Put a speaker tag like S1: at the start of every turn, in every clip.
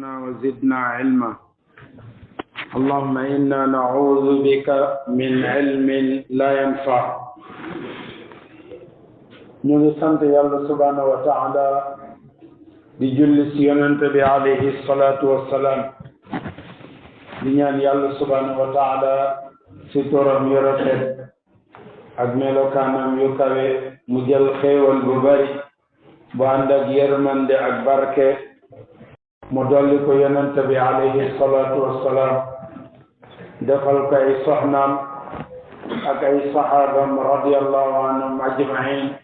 S1: وزدنا علما. اللهم إنا نعوذ بك من علم لا ينفع. ñu ngi sant yàlla subhanahu wa taala di julli ci yonent bi alayhi salatu wassalam di ñaan yàlla subhanahu wa taala ci turam yu rafet ak melokaanam yu kawe mu jël xéewal bu bari bu ànd ak yërmande ak barke mu dolli ko yonent bi alayhi salatu wassalam defal ko ay soxnaam ak ay saxaabam radiyallahu anhum ajmain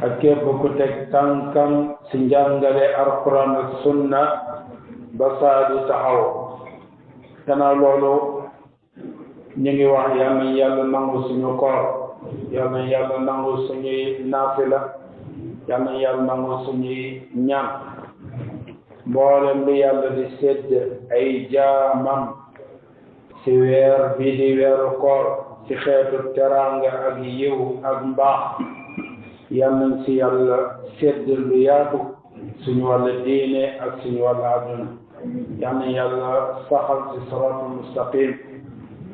S1: ak képp ku teg tànkam ci njàngale alquran ak sunna ba saa di taxaw. gannaaw loolu ñu ngi wax yal na yàlla nangu suñu koor, yal na yàlla nangu suñuy naafila, yal na yàlla nangu suñuy ñaan. mboolem lu yàlla di sédd ay jaamam ci weer bii di weeru koor ci xeetu teraanga ak yiw ak mbaax, yal nañ ci yàlla sédd lu yaatu suñu wàlla diine ak suñu wàlla àdduna. yal na yàlla saxal ci siraatul mustaqim,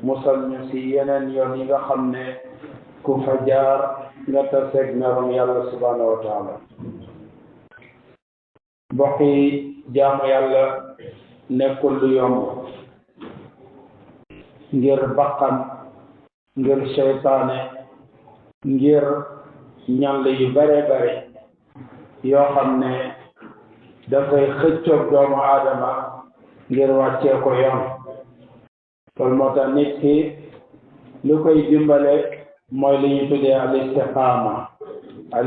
S1: musal ñu ci yeneen yoon yi nga xam ne ku fa jaar nga taseeg merom yàlla subhanahu wa taala. mbokk yi, jaamu yàlla nekkul lu yomb ngir bakkan, ngir seytaane, ngir ñàll yu bare bare yoo xam ne dafay xëccoog doomu aadama ngir wàccee ko yoon. loolu moo tax nit ki lu koy dimbale mooy li ñu tuddee al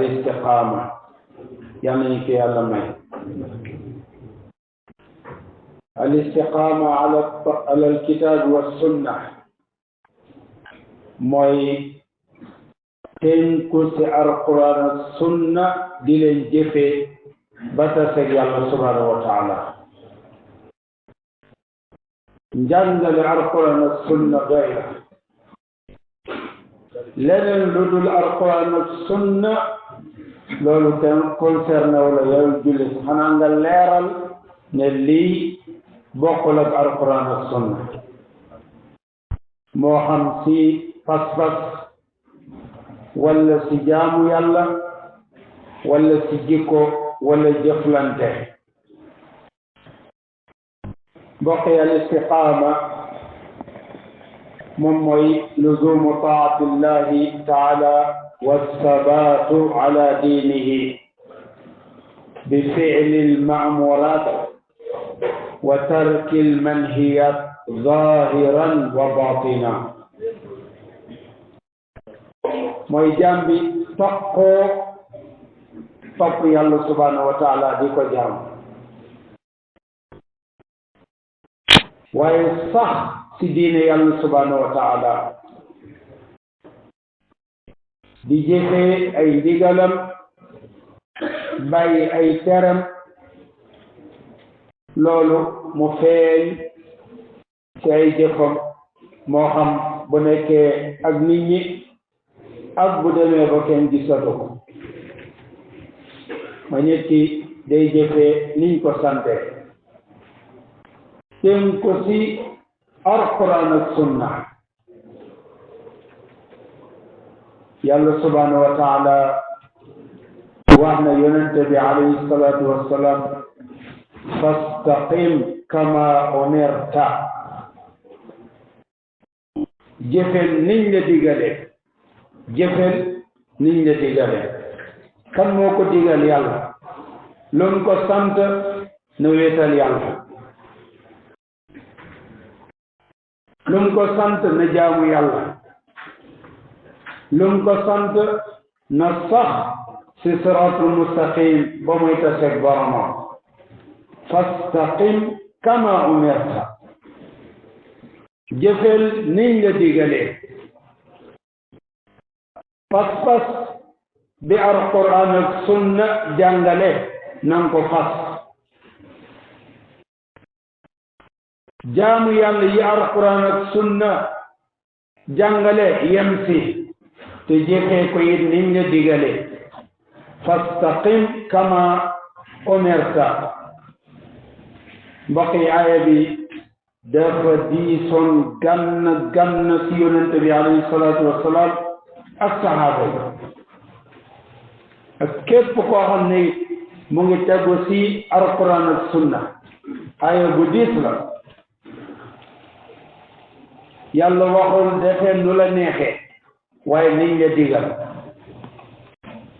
S1: istiqaama yal nañu ko yàlla may. al istiqaama ala al kitaab wa sunna mooy tënku ci alquran ak sunna di leen jëfee ba taseeg yàlla subhanahu wa taala. njàngale alquran ak sunna doy na. leneen lu dul alquran ak sunna loolu kenn concerné wala yow jullit, xanaa nga leeral ne lii bokkul ak alquran ak sunna, moo xam ci pas-pas wala ci jaamu yàlla wala ci jikko wala jëflante. mbokk yi, al istiqaama moom mooy luzumu taatillahi taala wassabaatu ala diinihi bi fi'li al-ma'muuraat wa tarki al-manhiyaat zaahiran wa baatinan. mooy jaam bi toppoo topp yàlla subhanahu wa taala di ko jaam, waaye sax ci diine yàlla subhanahu wa taala di jëfee ay ndigalam bàyyi ay teram. loolu mu feeñ ci ay jëfam, moo xam bu nekkee ak nit ñi ak bu demee ba kenn gisatu ko. ma nit ki day jëfee niñ ko sante, tën ko ci alquran ak sunna. yàlla subhanahu wa taala wax na yonente bi alayhi salatu wassalam, fastaqim kama umirta. jëfel niñ la digale, jëfel niñ la digale. kan moo ko digal? yàlla. lu ko sant na wéetal yàlla, lu ko sant na jaamu yàlla, lu ko sant na sax ci siraatul mustaqim ba muy taseeg boromam. fastaqim kama umirta. jëfel niñ la digalee. pas-pas bi alquran ak sunna jàngale nan ko fas. jaamu yàlla yi alquran ak sunna jàngale yem si te jëfee ko it niñ la digalee. fastaqim kama umirta. mbokk yi aaya bi dafa diisoon gann si yonente bi alayhi salaatu wassalaam ak sahaaba yi ak képp koo xam ne mu ngi tegu si alquran ak sunna aaya bu diis la yàlla waxul defee nu la neexee waaye niñ la digal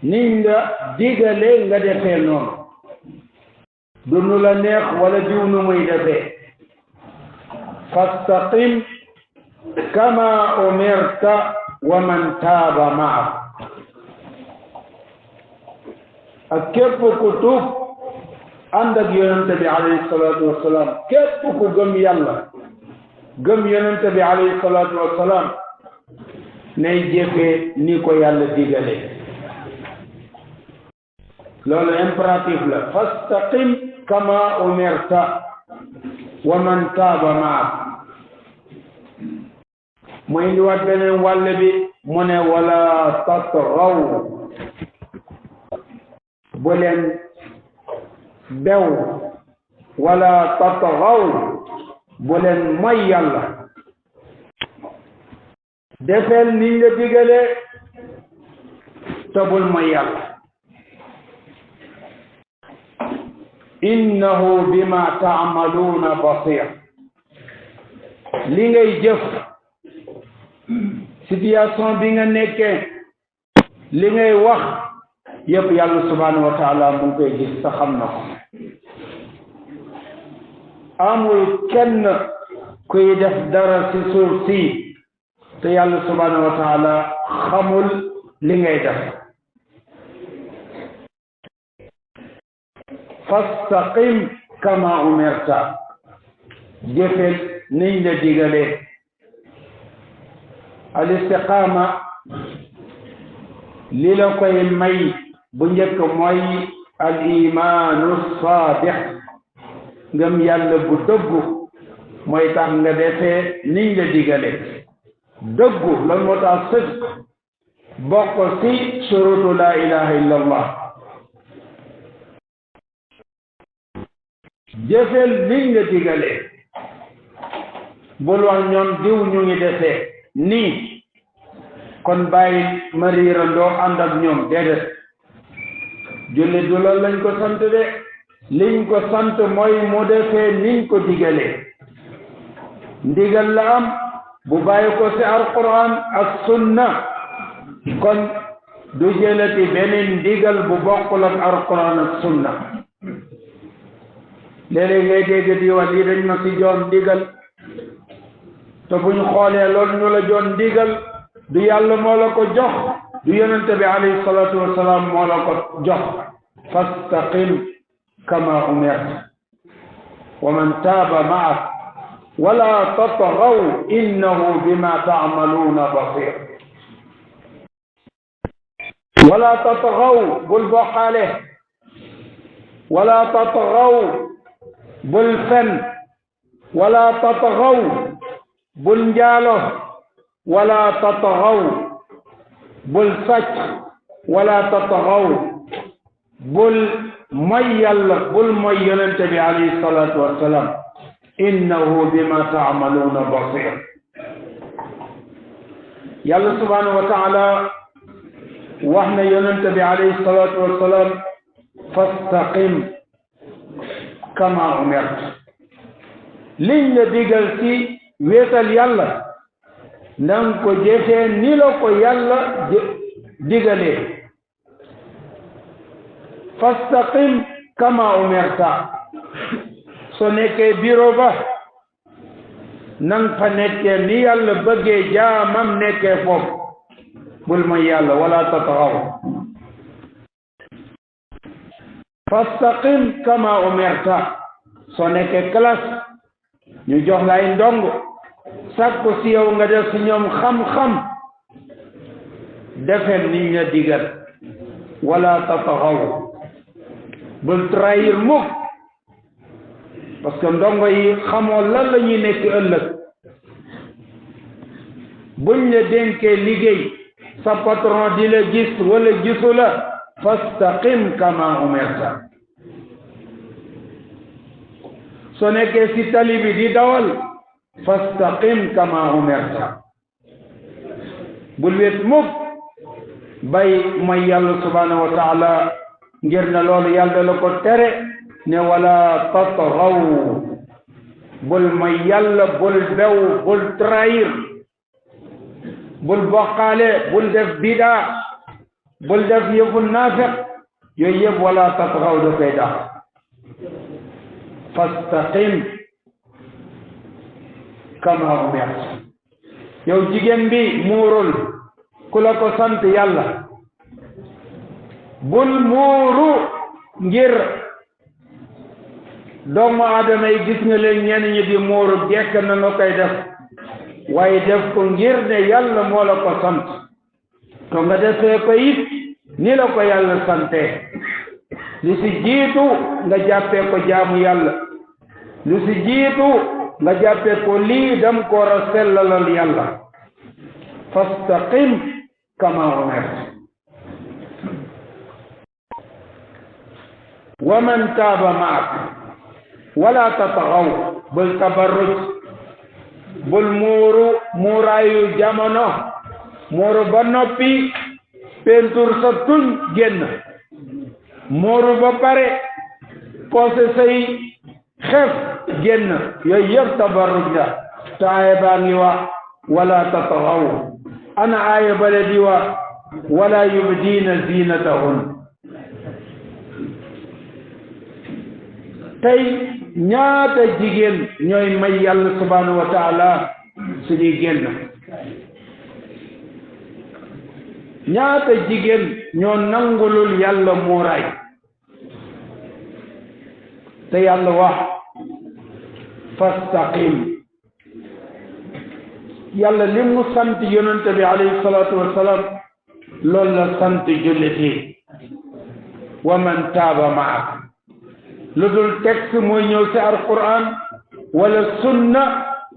S1: niñ la digalee nga defee noonu du nu la neex wala diw nu muy defee fastaqim kama umirta wa man taaba maak ak képp ku tuub ànd ak yonente bi alayhi salaatu wassalaam képp ku gëm yàlla gëm yonente bi alayhi salaatu wassalaam nay jëfee ni ko yàlla digale loolu impératif la fastaqim kama umirta wa man taaba maak mu indiwaat beneen wàll bi mu ne wala tatghaw bu leen bew wala tatghaw bu leen moy yàlla defeel niñ la digale te bul moy yàlla innahu bima taamaluuna basir li ngay jëf situation bi nga nekkee li ngay wax yëpp yàlla subhanahu wa taala mu ngi koy gis te xam na ko amul kenn kuy def dara ci suuf si te yàlla subhanahu wa taala xamul li ngay def fastaqim kama umirta jëfel niñ la digalee al istiqaama li la koy may bu njëkk mooy al imaanu saadiq ngëm yàlla bu dëggu mooy tax nga defee niñ la digalee dëggu loolu moo tax sëg bokk ci shurutu la ilaha illa allah jëfeel niñ la digalee bul wax ñoom diw ñu ngi defee nii kon bàyyi ma riirandoo ànd ak ñoom déedéet jullit du loolu lañ ko sant de liñ ko sant mooy mu defee niñ ko digalee ndigal la am bu bàyyi ko ci alquran ak sunna kon du jëlati beneen ndigal bu bokkul ak alquran ak sunna léeg-léeg ngay dégg di wax lii dañ ma ci joon ndigal te bu ñu xoolee loolu ñu la joon ndigal du yàlla moo la ko jox du yonente bi alayhi salaatu wassalaam moo la ko jox fastaqim kama umirta wa man taaba maak wala tatghaw innahu bima ta'maluna basir wala tatghaw bul bokkaale wala tatghaw bul fen wala tatghaw bul njaalo wala tatghaw bul sàcc wala tatghaw bul moy yàlla bul moy yonente bi alayhi salaatu wassalaam innahu bima ta'maluna basir yàlla subhanahu wa ta'ala wax na yonente bi alayhi salaatu wassalaam fastaqim kama umirta liñ la digal ci wéetal yàlla nang ko jëfee ni la ko yàlla digalee fastaqim kama umirta soo nekkee bureau ba nang fa nekkee ni yàlla bëggee jaamam nekkee foofu bul mooy yàlla wala tatghaw fastaqim kama umirta soo nekkee classe ñu jox la ay ndong sàkku si yow nga def si ñoom xam-xam defeel niñ la digal wala tatghaw bul trahir mukk parce que ndongo yi xamoo lan la ñuy nekk ëllëg buñ la dénkee liggéey sa patron di la gis wala gisu la fastaqim kama umirta soo nekkee si tali bi di dawal fastaqim kama umirta bul wet mukk bay may yàlla subhanahu wa taala ngir na loolu yàlla la ko tere ne wala tatghaw bul may yàlla bul bew bul trahir bul bokkaale bul def bida bul def yëfu naafiq yooyu yëpp wala tatghaw da koy dax fastaqim kama umirta yow jigéen bi muurul ku la ko sant yàlla bul muuru ngir doomu aadama yi gis nga leen ñenn ñi di muuru jekk na nga koy def waaye def ko ngir ne yàlla moo la ko sant to nga defee ko it ni la ko yàlla sante li si jiitu nga jàppee ko jaamu yàlla lu si jiitu nga jàppee ko lii dem ko war a sellalal yàlla fastaqim kama umirta wa man taaba maak wala tatghaw bul tabarruj bul muuraayu jamono muuru ba noppi peinture sa tuñ génn muuru ba pare poose say xef génn yooyu yëpp tabarruj la te aaya baa ngi wax wala tatghaw ana aaya bale di wax wala yubdiina zinatahun tey ñaata jigéen ñooy may yàlla subhanahu wa taala suñuy génn ñaata jigéen ñoo nangulul yàlla muuraay te yàlla wax fastaqim yàlla li mu sant yonente bi alayhi salatu wassalam loolu la sant jullit yi wa man taaba maak lu dul texte mooy ñëw ci alquran wala sunna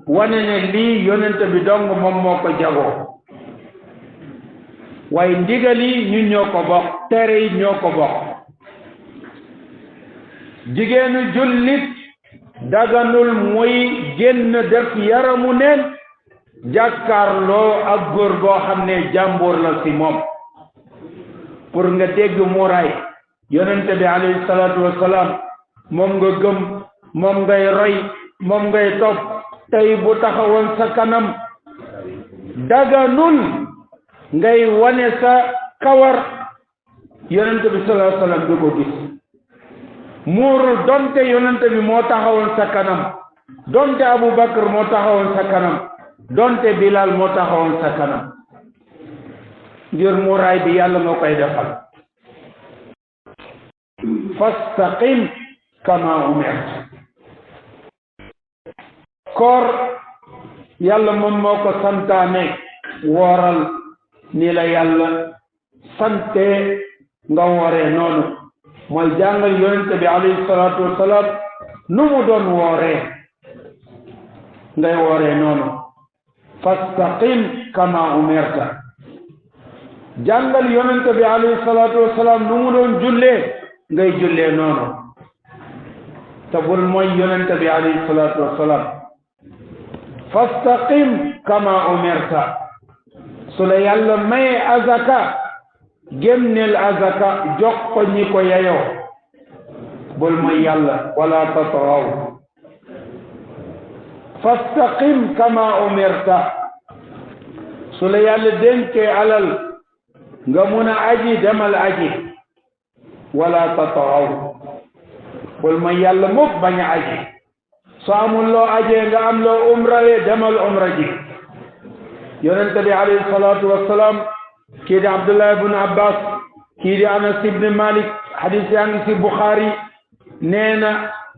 S1: wane ne lii yonente bi dong moom moo ko jagoo waaye ndigal yi ñun ñoo ko bokk tere yi ñoo ko bokk jigéenu jullit daganul muy génn def yaramu neen jàkkaarloo ak góor goo xam ne jàmbur la ci moom pour nga dégg muuraay yonente bi alayhi salatu wassalam moom nga gëm moom ngay roy moom ngay topp tey bu taxawoon sa kanam daganul ngay wane sa kawar yonente bi sallallahu alayhi wasallam du ko gis muurul donte yonente bi moo taxawoon sa kanam donte Abubakar moo taxawoon sa kanam donte Bilal moo taxawoon sa kanam ngir muuraay bi yàlla moo koy defal fastaqim kama umirta koor yàlla moom moo ko santaane wooral ni la yàlla sante nga wooree noonu mooy jàngal yonente bi alayhi salatu wassalam nu mu doon wooree ngay wooree noonu fastaqim kama umirta jàngal yonente bi alayhi salatu wassalam nu mu doon jullee ngay jullee noonu te bul mooy yonente bi alayhi salatu wassalam fastaqim kama umirta su la yàlla maye azaka génneel azaka jox ko ñi ko yeyoo bul mooy yàlla wala tatghaw fastaqim kama umirta su la yàlla dénkee alal nga mun a aji demal aji wala tatghaw bul mooy yàlla mukk bañ a aji soo amul loo ajee nga am loo umrawee demal umra ji yonente bi alayhi salatu wassalam kii di Abdullah ibn Abbas kii di Anas ibn Malik hadis yaa ngi ci Bukhari nee na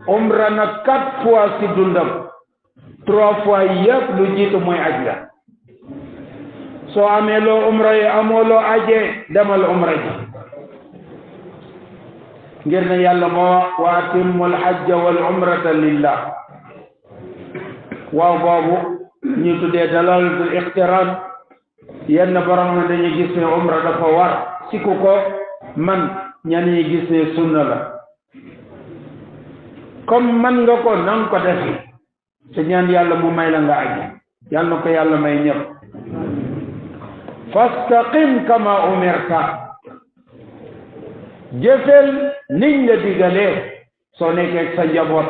S1: umra na 4 fois ci dundam 3 fois yëpp lu jiitu mooy aj la soo amee loo umrawee amoo loo ajee demal umra ji ngir ne yàlla moo wa atimmul hajja wal umrata lillah waaw boobu ñu tuddee dalalatul iqtiran yenn borom na dañuy gis ne umra dafa war si ku ko man ñan ñi gis ne sunna la comme man nga ko nang ko defi te ñaan yàlla mu may la nga aji yàlla na ko yàlla may ñëpp fastaqim kama umirta jëfel niñ la digalee soo nekkee sa njaboot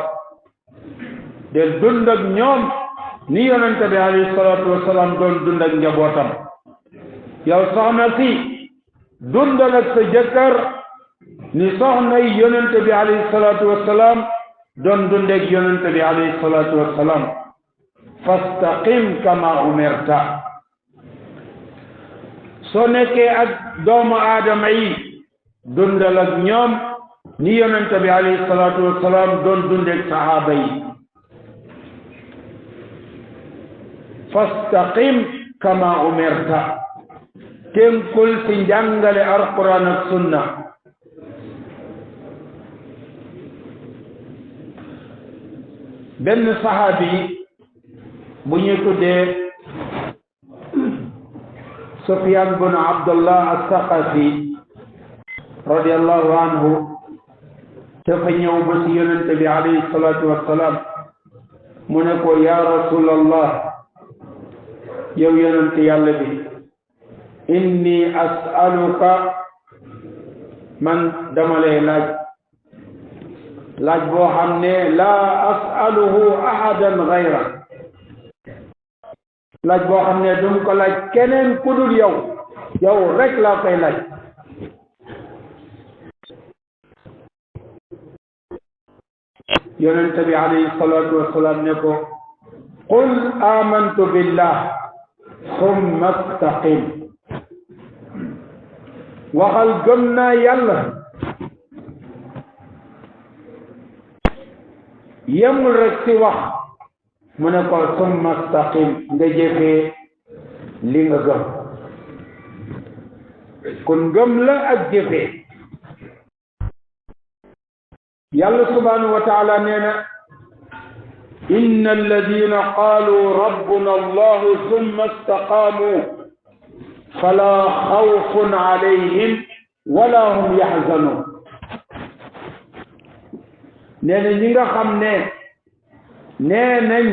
S1: del dund ak ñoom ni yonente bi alayhi salaatu wasalaam doon dund ak njabootam yow soxna si dundal ak sa jëkkër ni soxna yi yonente bi alayhi salaatu wasalaam doon dund ak yonente bi alayhi salaatu wasalaam fastaqim kama umirta soo nekkee ak doomu aadama yi dundal ak ñoom ni yonente bi alayhi salaatu wasalaam doon dund ak sahaaba yi fastaqim kama umirta tënkul ci njàngale alquran ak sunna benn sahabi bu ñu tuddee Sufyan bin Abdullah as-Saqafi radiyallahu anhu dafa ñëw ba ci yonente bi alayhi salatu wassalam mu ne ko ya rasulallah yow yonente yàlla bi inni as'aluka man dama lay laaj boo xam ne laa as'aluhu ahadan ghayra laaj boo xam ne dum ko laaj keneen ku dul yow rek laa koy laaj yonente bi alayhi salatu wassalam ne ko qul amantu billah thumma istaqim waxal gëm naa yàlla yemul rek ci wax mu ne ko summa staqim nga jëfee li nga gëm kon gëm la ak jëfee yàlla subhanahu wa taala nee na inna alladina qaalu rabbuna allahu summa istaqaamu fala xawfun alayhim wala hum yaxzanun nee na ñi nga xam ne nee nañ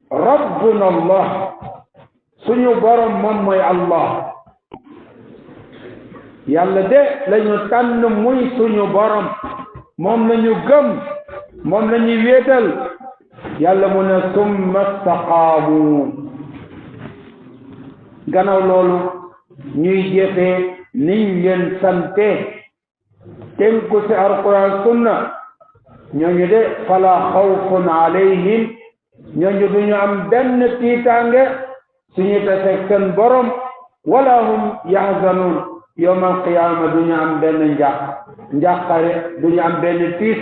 S1: rabbuna allah suñu borom moom mooy allah yàlla de lañu tànn muy suñu borom moom lañu gëm moom lañu wéetal yàlla mu ne summa staqaamu gannaaw loolu ñuy jëfee niñ leen sante tënku ci alquran sunna ñooñu de fala xawfun alayhim ñooñu duñu am benn tiitaange suñu taseeg seen borom wala hum yaxzanun yawmal qiyaama duñu am benn njàqare duñu am benn tiis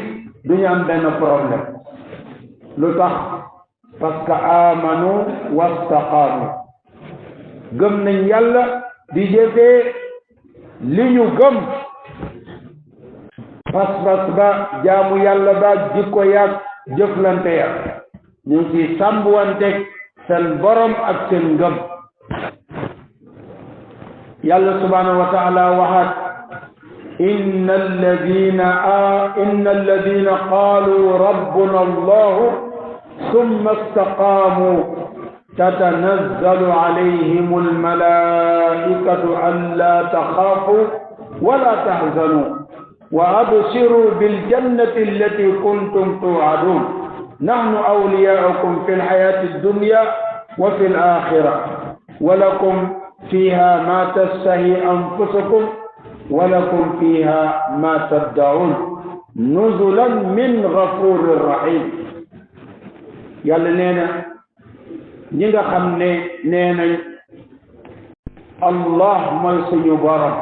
S1: duñu am benn problème lu tax parce que amanu wastaqaamu gëm nañ yàlla di jëfee li ñu gëm pas-pas ba jaamu yàlla ba jikko yaag jëflante ya ñu ngi ci sàmbuwanteeg seen borom ak seen ngëm yàlla subhanahu wa taala waxaat inna alladina qaalu rabbuna allahu summa istaqaamu tatanazzalu alayhim almalaikatu alla taxaafu wala tahzanu wa abshiru biljannati allati kuntum tu'adun nahnu awliyaukum fi lxayati addunya wa fi alaxira wa lakum fiha ma tashtahi anfusukum wa lakum fiha ma tad'un nuzulan min ghafurir rahim yàlla nee na ñi nga xam ne nee nañ allah mooy suñu borom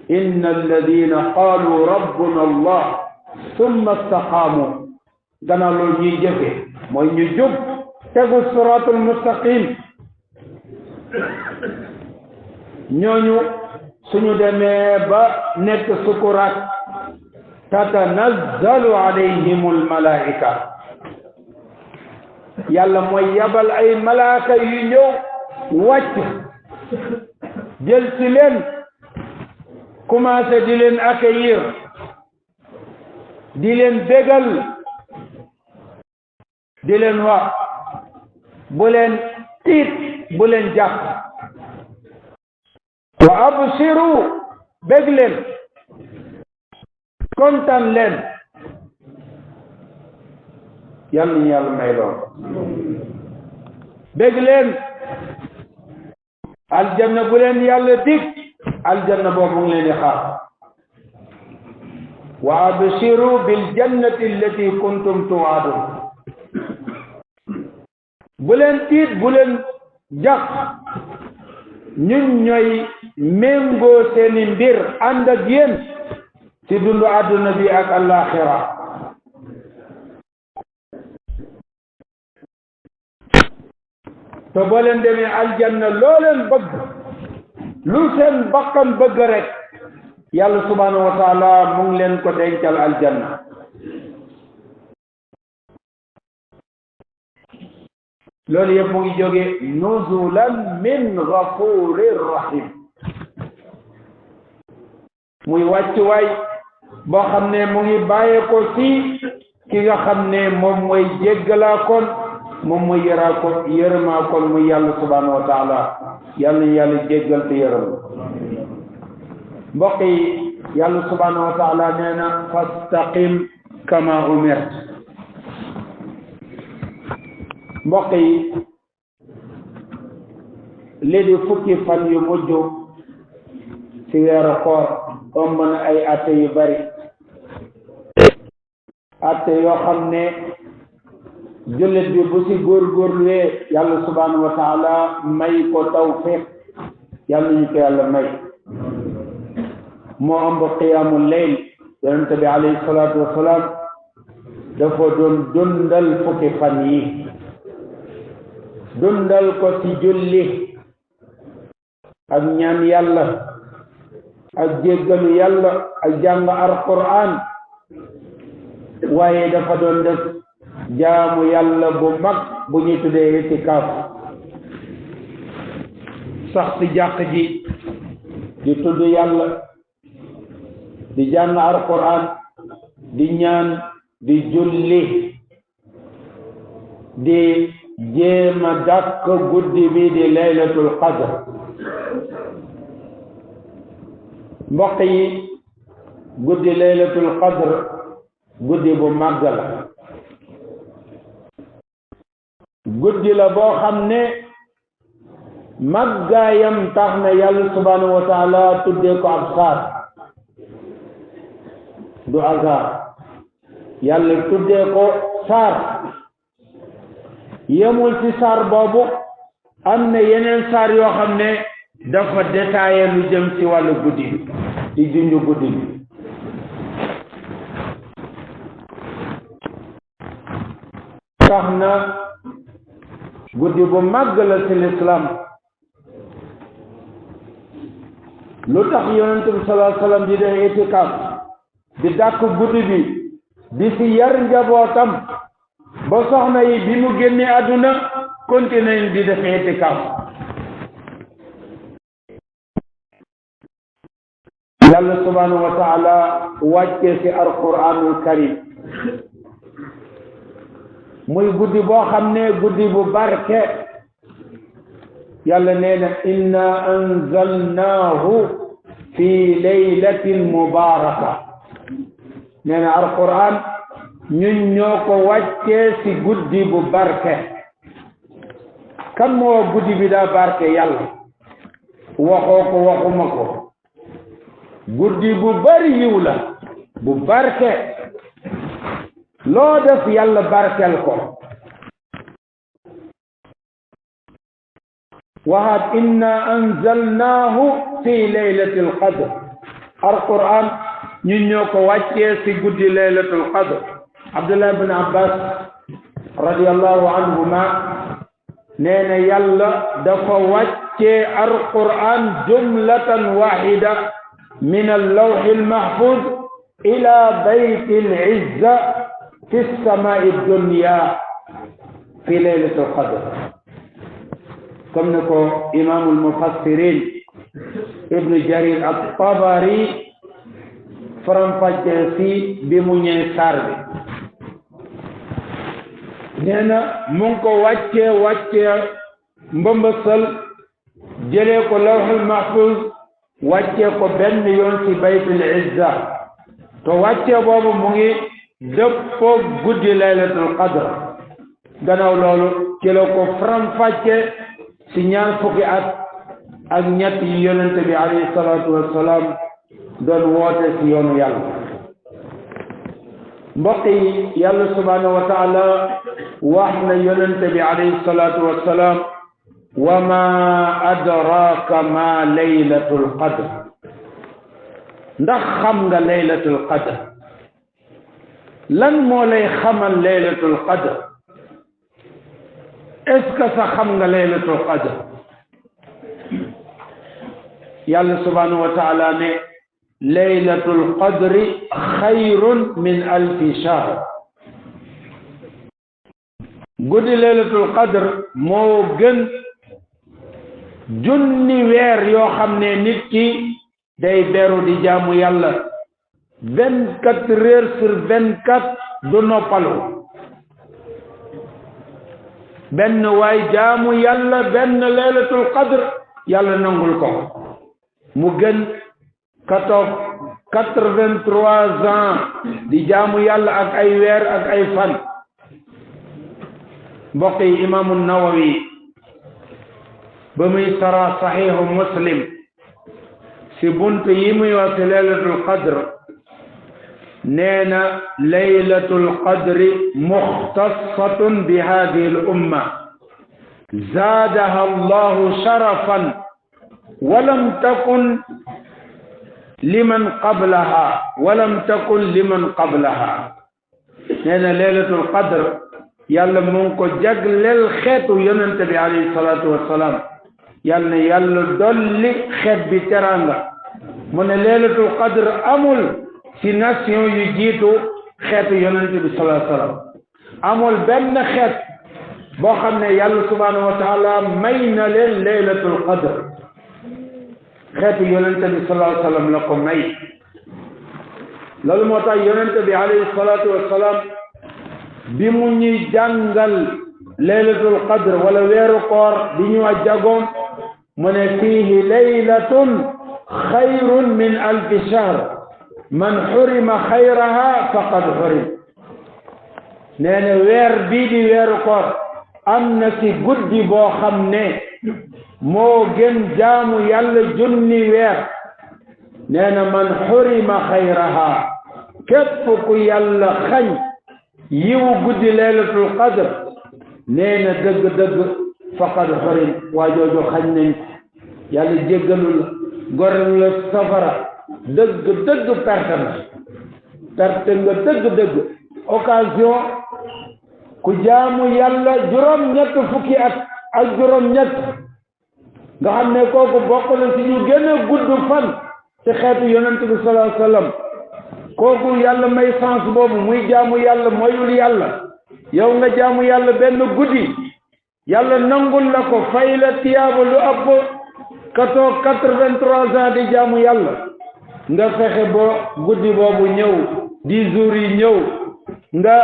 S1: inna alladina qaalu rabbuna allah summa istaqaamu gannaaw loolu ñuy jëfe mooy ñu jub tegu siraatul mustaqim ñooñu suñu demee ba nekk sukuraat tatanazzalu alayhimul malaika yàlla mooy yabal ay malaaka yu ñëw wàcc jël ci leen commencé di leen accueillir di leen bégal di leen wax bu leen tiit bu leen jàpp wa absiru bég leen kontaan leen yàlla ñu yàlla may lool bég leen aljanna bu leen yàlla dig aljanna boobu ngi leen di xaar wa absiru bil jannati allati kuntum tu'adun bu leen tiit bu leen jàq ñun ñooy méngoo seeni mbir ànd ak yéen ci dundu àdduna bi ak àllaaxira te boo leen demee aljanna loo leen bëgg lu seen bakkan bëgg rek yàlla subhanahu wa taala mu ngi leen ko dencal aljanna loolu yëpp mu ngi jóge nuzulan min ghafurir rahim muy wàccuwaay boo xam ne mu ngi bàyyee ko ci ki nga xam ne moom mooy jéggalaa kon moom mooy yërëmaa kon muy yàlla subhanahu wa taala yàlla yàlla jéggal te yërëm mbokk yi yàlla subhanahu wa taala nee na fastaqim kama umirt mbokk yi lii di fukki fan yu mujj ci weeru koor ëmb na ay atte yu bari atte yoo xam ne jullit bi bu ci góorgóorluwee yàlla subhanahu wa taala may ko tawfiq yàlla ñu ko yàlla may moo ëmb qiyaamul layl yonente bi alayhi salaatu wasalaam dafa doon dundal fukki fan yi dundal ko ci julli ak ñaan yàlla ak jéggalu yàlla ak jàng alquran waaye dafa doon def jaamu yàlla bu mag bu ñuy tuddee itikaaf sax ci jàkk ji di tudd yàlla di jàng alquran di ñaan di julli di jéema dàkk guddi bi di laylatul qadr mbokk yi guddi laylatul qadr guddi bu màgg la guddi la boo xam ne màggaayam tax na yàlla subhanahu wa taala tuddee ko ab saar du hasard yàlla tuddee ko saar yemul ci saar boobu am na yeneen saar yoo xam ne dafa détaillé lu jëm ci wàllu guddi bi di junju guddi bi tax na guddi bu màgg la ci lislaam lu tax yonent bi sallallahu alayhi wa sallam di def itikaaf di dàkk guddi bi di ci yar njabootam ba soxna yi bi mu génne àdduna continué di def itikaaf yàlla subhanahu wa taala wàcce ci alquranul karim muy guddi boo xam ne guddi bu barke yàlla nee na inna anzalnaahu fi laylatin mubaraka nee na alquran ñun ñoo ko wàccee ci guddi bu barke kan moo guddi bi daa barke yàlla waxoo ko waxuma ko guddi bu bari yiw la bu barke loo def yàlla barkel ko waxaat inna anzalnaahu fi laylatil qadr alquran ñun ñoo ko wàccee ci guddi laylatul qadr abdullah ibn abbas radiyallahu anhuma nee na yàlla dafa wàccee alquran jumlatan wahida min allawhi almahfuz ila bayti alizza fi samaa'i dunya fi laylatul qadr comme ne ko imaamul mufassirin ibnu jarir at-tabari faram-fàccee si bi mu ñëw saar bi nee na mu ngi ko wàccee mbëmbësal jëlee ko lawhul mahfuz wàccee ko benn yoon ci baytul izza te wàccee boobu mu ngi dëppoo guddi laylatul qadr gannaaw loolu ci la ko faram-fàccee ci ñaar fukki at ak ñett yi yonente bi alayhi salaatu wassalaam doon woote ci yoonu yàlla mbokk yi yàlla subhanahu wa taala wax na yonente bi alayhi salaatu wassalaam wa ma adraka ma laylatul qadr ndax xam nga laylatul qadr lan moo lay xamal laylatul qadr est-ce que sa xam nga laylatul qadr yàlla subhanahu wa taala ne laylatul qadri xayrun min alfi shahr guddi laylatul qadr moo gën junni weer yoo xam ne nit ki day beru di jaamu yàlla 24 heures sur 24 du noppalu benn waay jaamu yàlla benn laylatul qadr yàlla nangul ko mu gën ka toog 83 ans di jaamu yàlla ak ay weer ak ay fan mbokk yi imaamu Nawawi ba muy sara saxiixu Muslim si bunt yi muy wax si laylatul qadr nee na laylatul qadri muxtasatun bi hadihi al umma zaadaha allahu sharafan walam takun liman qablaha nee na laylatul qadr yàlla mu ngi ko jagleel xeetu yonente bi alayhi salaatu wassalaam yàlla ne yàlla dolli xeet bi teranga mu ne laylatul qadr amul ci nation yu jiitu xeetu yonente bi sallallahu alayhi wasallam amul benn xeet boo xam ne yàlla subhanahu wa taala may na leen laylatul qadr xeetu yonente bi sallallahu alayhi wasallam la ko may loolu moo tax yonente bi alayhi salaatu wassalaam bi mu ñuy jàngal laylatul qadr wala weeru koor bi ñu a jagoom mu ne fiihi laylatun xayrun min alfi shahr man xurima xayraha faqad xurim nee na weer bii di weeru koor am na ci guddi boo xam ne moo gën jaamu yàlla junni weer nee na man xurima xayraha képp ku yàlla xañ yiwu guddi laylatul qadr nee na dëgg-dëgg faqad xurim waa jooju xañ nañ yàlla jéggalu la gorel la safara dëgg perte nga dëgg occasion ku jaamu yàlla juróom-ñett fukki at ak juróom-ñett nga xam ne kooku bokk na ci ñu gën a gudd fan ci xeetu yonent bi sallallahu alayhi wasallam kooku yàlla may chance boobu muy jaamu yàlla moyul yàlla yow nga jaamu yàlla benn guddi yàlla nangul la ko fay la tiyaaba lu ëpp ka toog 83 ans di jaamu yàlla nga fexe ba guddi boobu ñëw 10 jours yi ñëw nga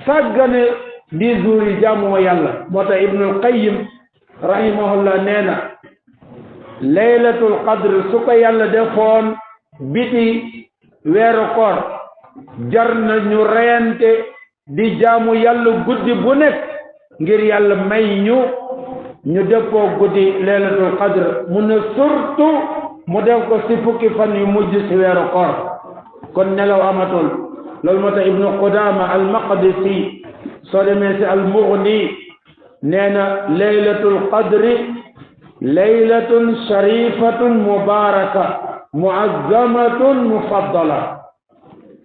S1: sàggane 10 jours yi jaamu yàlla moo tax Ibnul Qayyim rahimahullah nee na laylatul qadr su ko yàlla defoon biti weeru koor jar na ñu reyante di jaamu yàlla guddi bu nekk ngir yàlla may ñu dëppoo guddi laylatul qadr mu ne surtout mu def ko ci fukki fan yu mujj ci weeru koor kon nelaw amatul loolu moo tax Ibnu Qudama al-Maqdisi soo demee ci al-Mughni nee na laylatul qadri laylatun sharifatun mubaraka muazzamatun mufaddala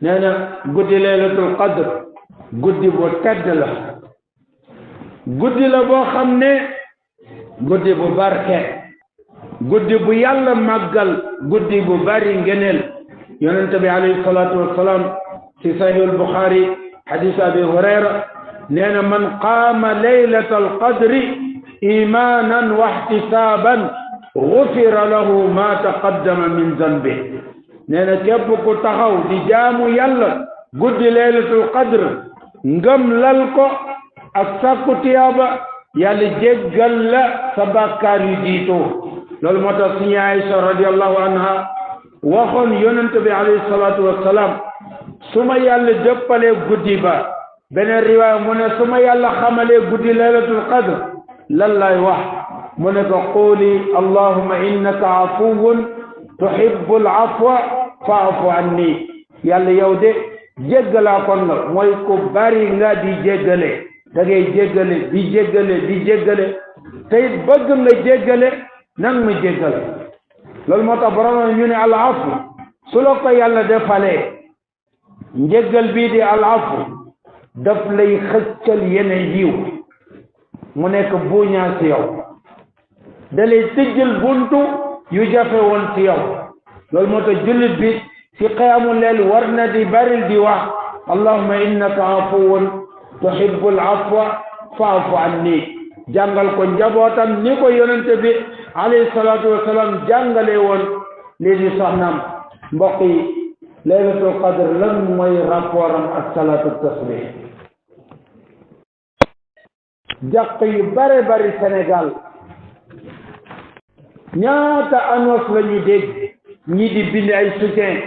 S1: nee na guddi laylatul qadr guddi bu tedd la guddi la boo xam ne guddi bu barke guddi bu yàlla màggal guddi bu bari ngeneel yonente bi alayhi salaatu wassalaam ci sahihul Bukhari hadis Abi Hurayra nee na man qaama laylatal qadri imanan wa ihtisaban gufira lahu ma taqaddama min zanbi nee na képp ku taxaw di jaamu yàlla guddi laylatul qadr ngëm lal ko ak sàkku tiyaaba yàlla jéggal la sa bàkkaar yu jiitoo loolu moo tax suñu Aïcha radiyallahu anha waxoon yonent bi alayhi salaatu wassalaam su ma yàlla dëppalee guddi ba beneen riwaaya mu ne su ma yàlla xamalee guddi laylatul qadr lan lay wax mu ne ko quuli allahumma innaka afuwun tuhibbul afwa fa'fu anni yàlla yow de jéggalaa kon nga mooy ko bari nga di jéggale da ngay jéggale di jéggale di jéggale te it bëgg nga jéggale nang ma jéggale loolu moo tax borom ñu ne al afu su la ko yàlla defalee njéggal bii di al afu daf lay xëccal yeneen yiw mu nekk buuñaa ci yow da lay tëjjal buntu yu jafe woon ci yow loolu moo tax jullit bi ci qiyaamul layl war na di baril di wax allahumma innaka afuwun tuhibbul afwa fa'fu anni jàngal ko njabootam ni ko yonente bi alayhi salaatu wasalaam jàngale woon lii di soxnaam mbokk yi laylatul qadr lan mooy rapport am ak salaatu tasbih jàq yu bare bari Sénégal ñaata annonce la ñu dégg ñii di bind ay soutien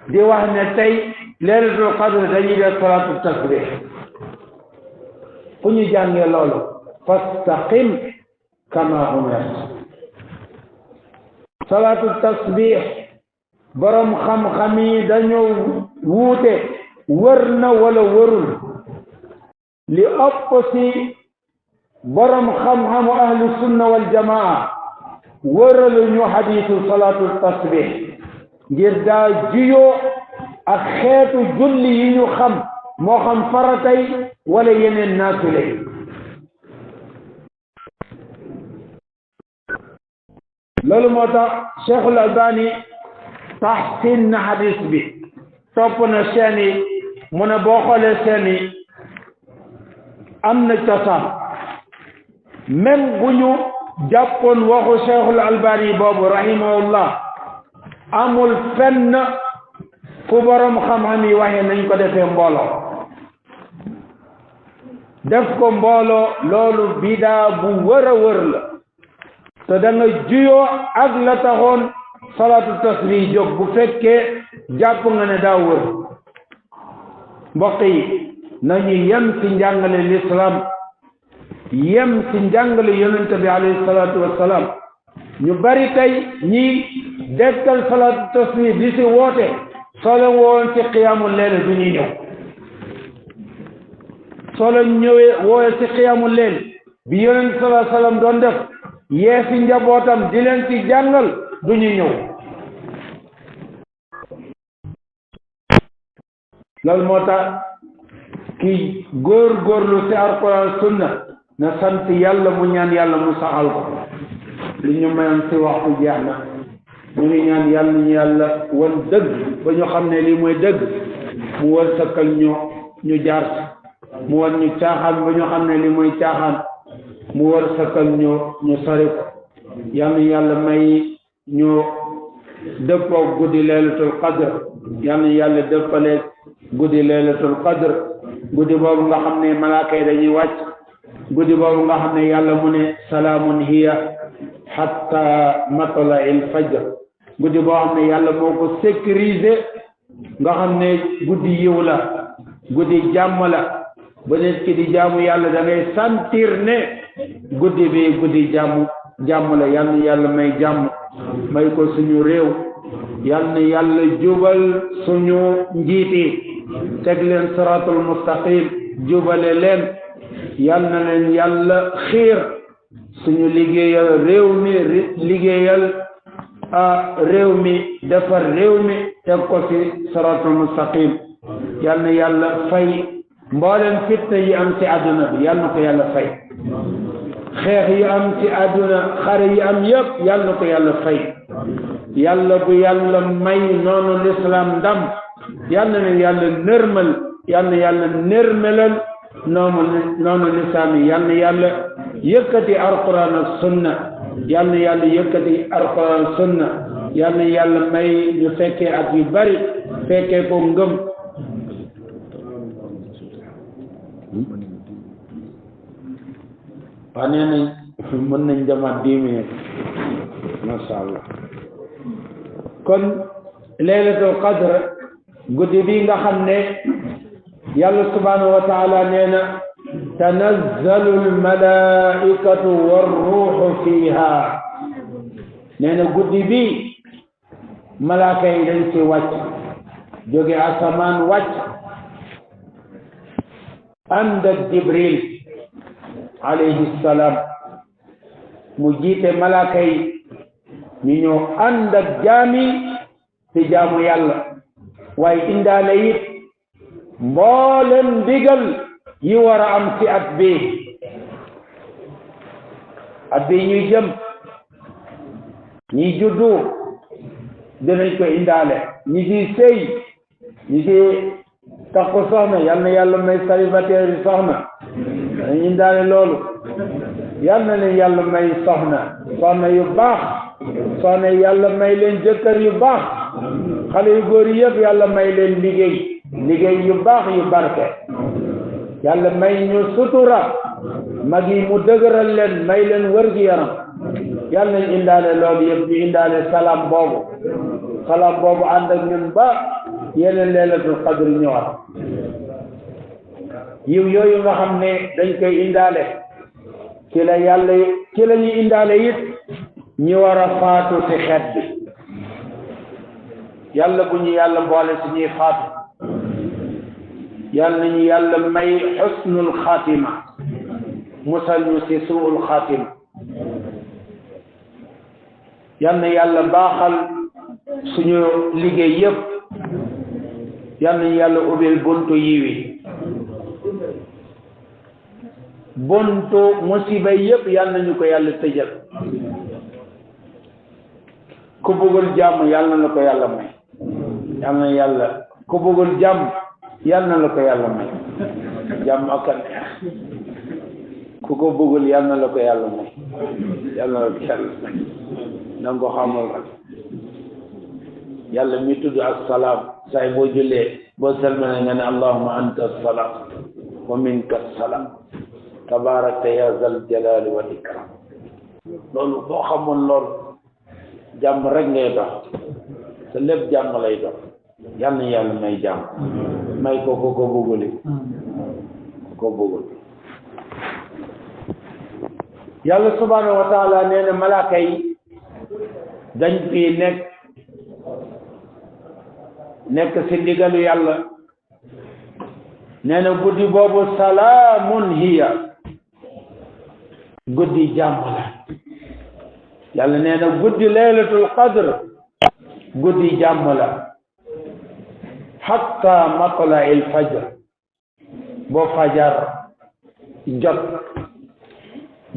S1: di wax ne tey laylatul qadr dañuy def salaatu tasbih fu ñu jàngee loolu fastaqim kama umirta salaatu tasbih borom xam-xam yi dañoo wuute wër na wala wërul li ëpp ci borom xam-xamu ahlu sunna wal jamaa wëralu ñu xadiisu salaatu tasbih ngir daa juyoo ak xeetu julli yi ñu xam moo xam faratay wala yeneen naafile loolu moo tax Cheikhul Albani taxsin na xadis bi topp na seen yi mu ne boo xoolee seen yi am na cosaan même bu ñu jàppoon waxu Cheikhul Albani boobu rahimahullah amul fenn fu borom xam-xam yi waxee nañ ko defee mbooloo def ko mbooloo loolu bidaa bu wër a wër la te da nga juyoo ak la taxoon salaatu tasbih jóg bu fekkee jàpp nga ne daa wër mbokk yi nañu yem ci njàngale l'islam yem ci njàngale yonente bi alayhi salaatu wassalaam ñu bari tey ñi dekkal salaatu tasbih di si woote soo leen woon ci qiyaamul leyl du ñuy ñëw soo leen ñëwee wooye ci qiyaamul leyl bi yonente sallallahu alayhi wasallam doon def yee si njabootam di leen ci jàngal du ñuy ñëw loolu moo tax ki góorgóorlu ci alquran sunna na sant yàlla mu ñaan yàlla mu saxal ko li ñu mayoon ci waxtu jeex na ñu ngi ñaan yàlla ñu yàlla wan dëgg ba ñu xam ne lii mooy dëgg mu war sakkal ñu jaar mu war ñu caaxaan ba ñu xam ne lii mooy caaxaan mu war sakkal ñu sori ko yàlla may ñu dëppoo guddi laylatul qadr yàlla dëppale guddi laylatul qadr guddi boobu nga xam ne malaaka yi dañuy wàcc guddi boobu nga xam ne yàlla mu ne salaamun hiya hatta matla'il fajr guddi boo xam ne yàlla moo ko sécuriser nga xam ne guddi yiw la guddi jàmm la ba nit ki di jaamu yàlla da ngay sentir ne guddi bi guddi jàmm la yàlla may jàmm may ko suñu réew yàlla jubal suñu njiiti teg leen siratul mustaqim jubale leen na leen yàlla xiir suñu liggéeyal réew mi defar réew mi teg ko ci siratul mustaqim na yàlla fay mboolem fitna yi am ci àdduna bi na ko yàlla fay xeex yi am ci àdduna xare yi am yëpp na ko yàlla fay bu yàlla may noonu l'islam ndam na leen yàlla nërmal yàlla nërmalal noonu l'islam yi yàlla yëkkati alquran ak sunna yàlla yëkkati alquran sunna yal na yàlla may ñu fekkee at yu bari fekkee ko ngëm waa nee nañ mën nañ demaat 10 minutes masha Allah kon laylatul qadr guddi bi nga xam ne yàlla subhanahu wa taala nee na tanazzalu almalaikatu warruuxu fiha nee na guddi bi malaaka yi dañ ci wàcc jóge asamaan wàcc ànd ak Jibril alayhi salaam mu jiite malaaka yi ñu ñëw ànd ak jaami ci jaamu yàlla waaye indaale it mboolem ndigal yi war a am ci at bi ñuy jëm ñi juddu dinañ ko indaale ñi ci sëy ñi ci takku soxna yal na yàlla may célibataire yi soxna dañ indaale loolu yal na leen yàlla may soxna yu baax soxna yàlla may leen jëkkër yu baax xale yu góor yi yëpp yàlla may leen liggéey yu baax yu barke yàlla may ñu sutura mag yi mu dëgëral leen may leen wër gi yaram yàlla nañ indaale loolu yëpp ñu indaale salaam boobu ànd ak ñun ba yeneen laylatul qadr ñëwaat yiw yooyu nga xam ne dañ koy indaale ci la ñu indaale it ñi war a faatu ci xeet bi yàlla bu ñu yàlla boole ci ñuy faatu yàlla nañu yàlla may xusnul xaatima musal ñu ci suul xaatima yàlla na yàlla baaxal suñu liggéey yëpp yàlla nañu yàlla ubbil buntu yiwi buntu musiba yëpp yàlla nañu ko yàlla tëjal ku bëggul jàmm yàlla na la ko yàlla may yàlla na yàlla ku bëggul jàmm yàlla na la ko yàlla may jàmm ak neex ku ko bëggul yàlla na la ko yàlla may yàlla na la ko yàlla may na nga ko xamal rek yàlla mi tudd assalaam saay boo jullee boo salmane nga ne allahumma anta assalaam wa minka assalaam tabarakta ya zal jalali wal ikram loolu boo xamoon loolu jàmm rek ngay dox sa lépp jàmm lay dox yal na yàlla may jàmm may ko ko bëgguli ko bëggul yàlla subhanahu wa taala nee na malaaka yi dañ fii nekk ci ndigalu yàlla nee na guddi boobu salaamun hiya guddi jàmm la yàlla nee na guddi laylatul qadr guddi jàmm la hatta matla il fajr boo fajar jot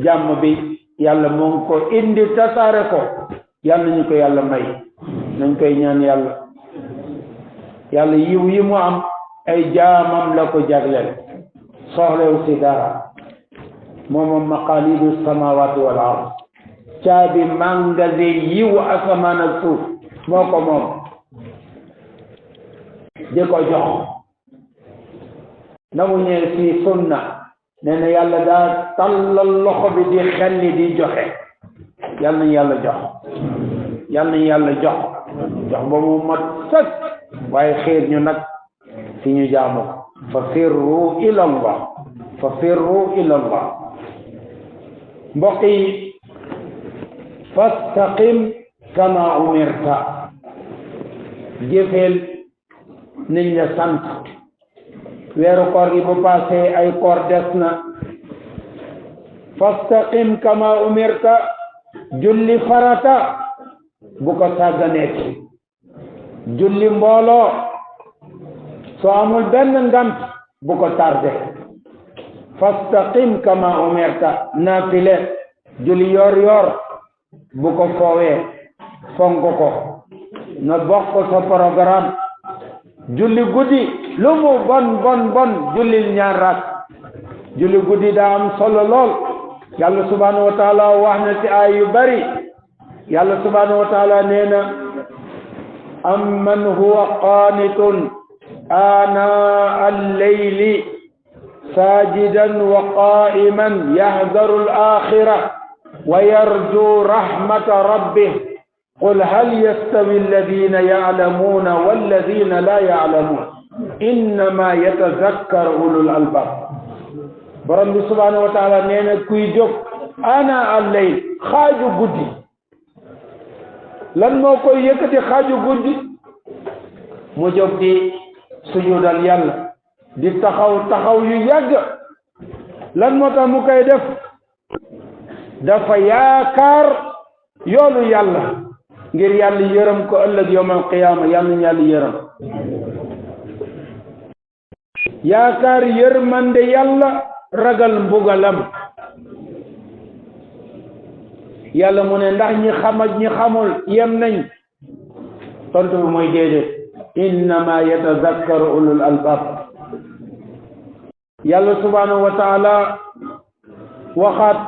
S1: jàmm bi yàlla moo ngi ko indi tasaare ko yàlla nañu ko yàlla may nañ koy ñaan yàlla yiw yi mu am ay jaamam la ko jagleel soxlew si dara moom maqalidu samawati wal ard caabi magasin yiw asamaan ak suuf moo ko moom di ko jox na mu ñëwee si sunna nee na yàlla daa tàllal loxo bi di xelli di joxe yàlla nañu yàlla jox jox ba mu mat sëkk waaye xiir ñu nag ci ñu jaamu fa firru ila allah mbokk yi fastaqim kama umirta jëfeel niñ la sant weeru koor gi bu passé ay koor des na fastaqim kama umirta julli farata bu ko sàgganeeti julli mbooloo soo amul benn ngant bu ko tardé fastaqim kama umirta naafile julli yor bu ko foowee fonk ko na bokk sa programme julli guddi lu mu bon julli ñaar rak julli guddi daa am solo lool yàlla subhanahu wa taala wax na ci ay yu bari yàlla subhanahu wa taala nee na amman huwa qanitun ana al-layli sajidan wa qa'iman yahzaru al-akhirah wa yarju rahmata rabbih qul hal yastawi alladhina ya'lamuna walladhina la ya'lamun innama yatadhakkaru ulul albab. borom bi subhanahu wa taala nee na kuy jóg ana al-layl xaaju guddi. lan moo koy yëkkati xaaju guddi? mu jóg di sujudal yàlla, di taxaw yu yàgg. lan moo tax mu koy def? dafa yaakaar yoonu yàlla ngir yàlla yërëm ko ëllëg yawmal qiyaama. yàlla ñu yàlla yërëm. yaakaar yërmande yàlla, ragal mbugalam. yàlla mu ne ndax ñi xam ak ñi xamul yem nañ? tontu bi mooy déedéet. innama yatazakkaru ulul albab. yàlla subhanahu wa taala waxaat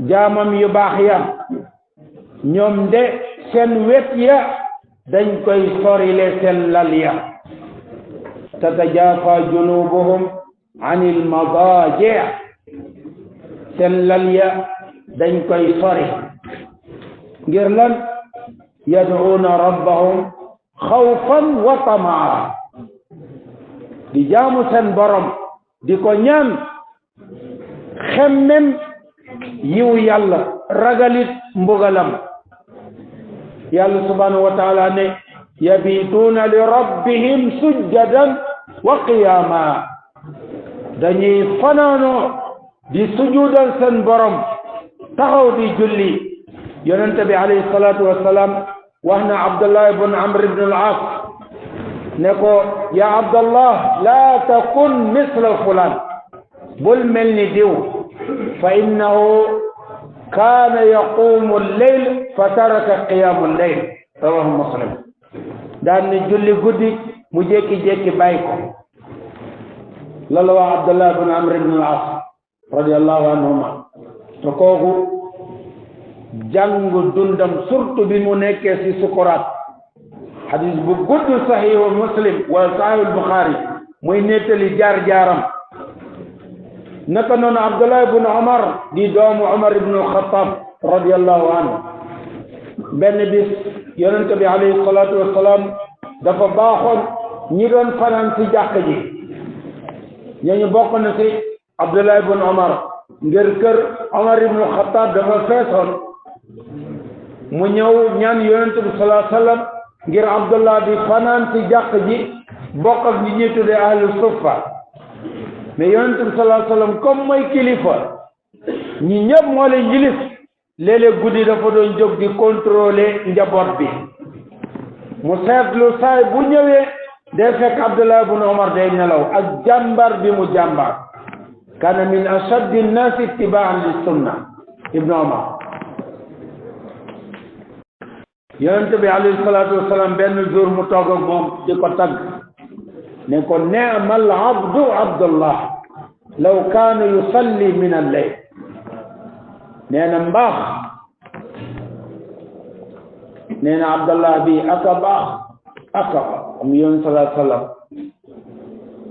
S1: jaamam yu baax ya, ñoom de seen wet ya dañ koy sorile seen lal ya. tatajafa junubuhum anil madaaji'. seen lal ya dañ koy sori ngir lan? yad'una rabbahum xawfan wa tamaa. di jaamu seen borom, di ko ñaan, xemmem yiw yàlla, ragalit mbugalam. yàlla subhanahu wa taala ne yabituuna li rabbihim sujjadan wa qiyaama. dañuy fanaanoo di sujudal seen borom, taxaw di julli. yonente bi alayhi salatu wassalam wax na Abdullah ibn Amr ibn al-As ne ko ya Abdallah la takun misla fulan, bul mel ni diw, fa innahu kaana yaqumu al-layl fa taraka qiyamu al-layl. rawahu Muslim. daan ni julli guddi mu jékki-jékki bàyyi ko. loolu wax Abdullah ibn Amr ibn al-As radiyallahu anhuma. te kooku jàng dundam surtout bi mu nekkee ci sukuraat, hadis bu gudd sahihu Muslim wala sahihu Bukhari muy nettali jaar-jaaram. naka noonu Abdullah ibn Umar di doomu Umar ibn al-Khattab radiyallahu anhu. benn bis yonente bi alayhi salatu wassalam dafa baaxoon ñi doon fanaan ci jàkk ji. ñooñu bokk na ci Abdullah ibn Umar, ngir kër Umar ibn al-Khattab dafa feesoon. mu ñëw ñaan yonente bi sallallahu alayhi wasallam ngir Abdullah di fanaan ci jàkk ji bokk ak ñi ñuy tuddee ahlu suffa. mais yonente bi sallallahu alayhi wasallam comme mooy kilifa, ñi ñëpp moo leen yilif, léeg-léeg guddi dafa doon jóg di contrôler njaboot bi. mu seetlu saay bu ñëwee day fekk Abdullah ibn Umar day nelaw, ak jàmbar bi mu jàmbar. kana min ashaddi nnaasi ittibaan li sunna ibn Umar. yonente bi alayhi salatu wassalam benn jour mu toog ak moom di ko tagg ne ko ni'mal abdu Abdullah law kaana yusalli min al-layl. nee na mbaax, nee na Abdullah bi aka baax, aka am yoon sallallahu alayhi wasallam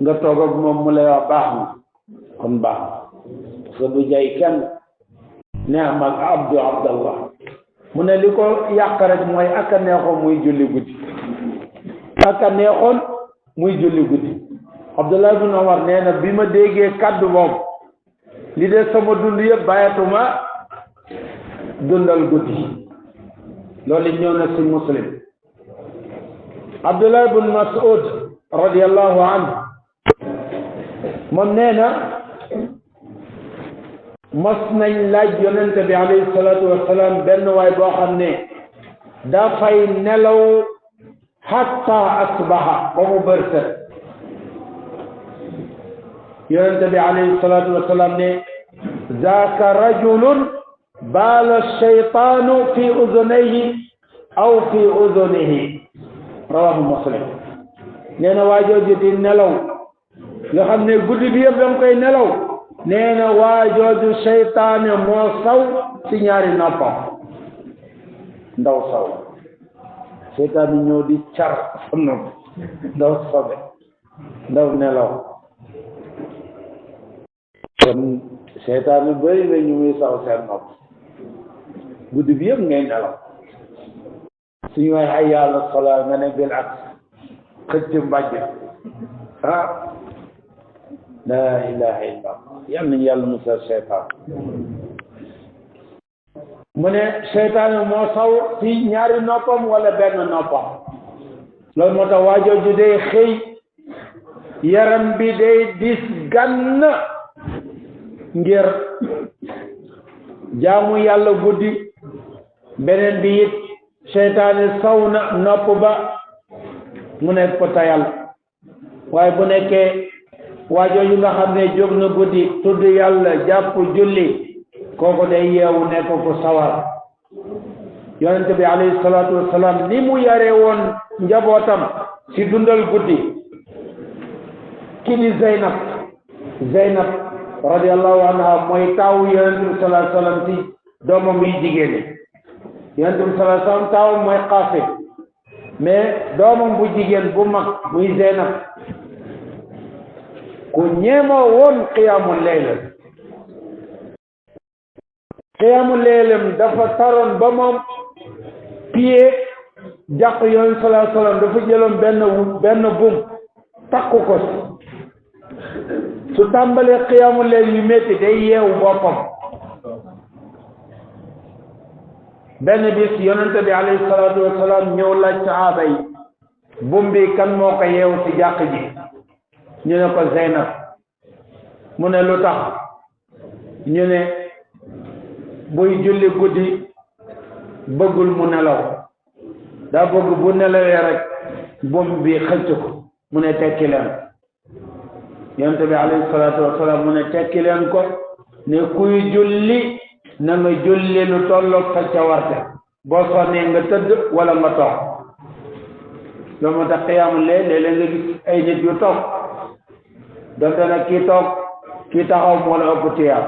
S1: nga toog ak moom mu lay wax baax na, kon baax na. sa du jay kenn. ni'mal abdu Abdullah. mu ne li ko yàq rek mooy aka neexoon muy julli guddi, aka neexoon muy julli guddi. Abdullah ibn Umar nee na bi ma déggee kaddu boobu, li de sama dund yëpp bàyyatuma dundal guddi. loolu ñëw na ci Muslim. Abdullah ibn Mas'ud radiyallahu anhu moom nee na mos nañ laaj yonente bi alayhi salatu wassalam benn waay boo xam ne dafay nelaw hatta asbaha, ba mu bërset. yonente bi alayhi salatu wassalam ne zaaka rajulun baala shaytaanu fi udunayhi aw fi udunihi. rawahu Muslim. nee na waa jooju di nelaw nga xam ne guddi bi yëpp danga koy nelaw, nee na waa jooju seytaane moo saw ci ñaari noppam. ndaw saw seytaane ñëw di car sa nopp ndaw sobe ndaw nelaw kon seytaane bëri na ñu muy saw seen nopp guddi bi yëpp ngay nelaw suñu way hayya ala salaa nga ne bil ak xëcc mbàjj la ilaha illa yal nañu yàlla musal seytaan mu ne seytaane moo saw ci ñaari noppam wala benn noppam loolu moo tax waajooju day xëy yaram bi day dis gann ngir jaamu yàlla guddi beneen bi it seytaane saw na nopp ba mu nekk ko tayal waaye bu nekkee waajooju nga xam ne jóg na guddi tudd yàlla jàpp julli kooku day yeewu nekk ko sawar yonente bi alayhi salaatu wasalaam ni mu yare woon njabootam ci dundal guddi ki ni Zeynab radiyallahu anha mooy taawu yonente bi sallallahu alayhi wasallam ci doomam yi jigéen ñi yonente bi sallallahu alayhi wasallam taawu mooy Qaasim mais doomam bu jigéen bu mag muy Zeynab ku ñeemoo woon qiyaamul laylam dafa taroon ba moom pied jàq yoon sallallahu alayhi wasallam dafa jëloon benn buum takku ko su tàmbalee qiyaamul layl yu métti day yeewu boppam benn bis yonente bi alayhi salaatu wasalaam ñëw laaj sahaaba yi buum bi kan moo ko yeewu ci jàq ji ñu ne ko Zeynab mu ne lu tax ñu ne buy julli guddi bëggul mu nelaw daa bëgg bu nelawee rek buum bi xëcc ko mu ne tekki leen yonent bi alayhi salaatu wasalaam mu ne tekki leen ko ne kuy julli na nga julli lu tolloog sa cawarte boo sonnee nga tëdd wala nga toog loolu moo tax qiyaamul layl léeg-léeg nga gis ay nit yu toog donte nag kii toog kii taxaw moo la ëpp tiyaab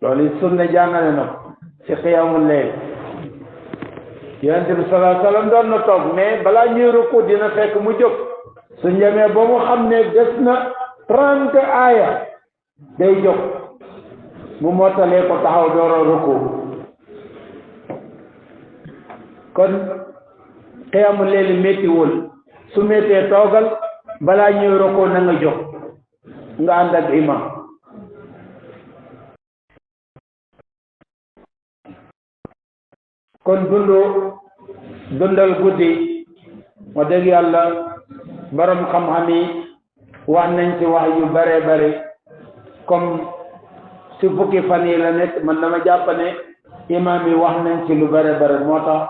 S1: loolu sunna jàngale na ko ci qiyaamul layl yonent bi sallallahu alayhi wasallam doon na toog mais balaa ñuy ruku dina fekk mu jóg su njëmee ba mu xam ne des na 30 aaya day jóg mu mottalee ko taxaw dooro ruku kon qiyaamul layl méttiwul su méttee toogal balaa ñuy ruku na nga jóg nga ànd ak imam kon dundal guddi wax dëgg yàlla borom xam-xam yi wax nañ ci wax yu bare bare comme ci fukki fan yi la nekk man dama jàpp ne imam yi wax nañ ci lu bare bare moo tax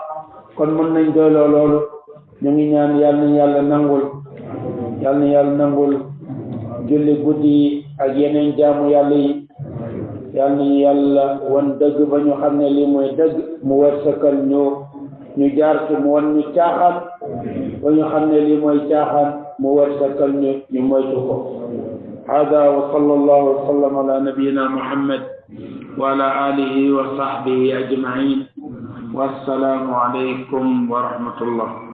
S1: kon mën nañ doyloo loolu ñu ngi ñaan yàlla na yàlla nangul julli guddi yi ak yeneen jaamu yàlla yi yal nañu yàlla wan dëgg ba ñu xam ne lii mooy dëgg mu wërsëgal ñu jaar ci mu wan ñu caaxaan ba ñu xam ne lii mooy caaxaan mu wërsëgal ñu moytu ko hada wa sallallahu wa sallam ala nabiyyina muhammad wa ala alihi wa sahbihi ajma'in wassalamu alaykum wa rahmatullah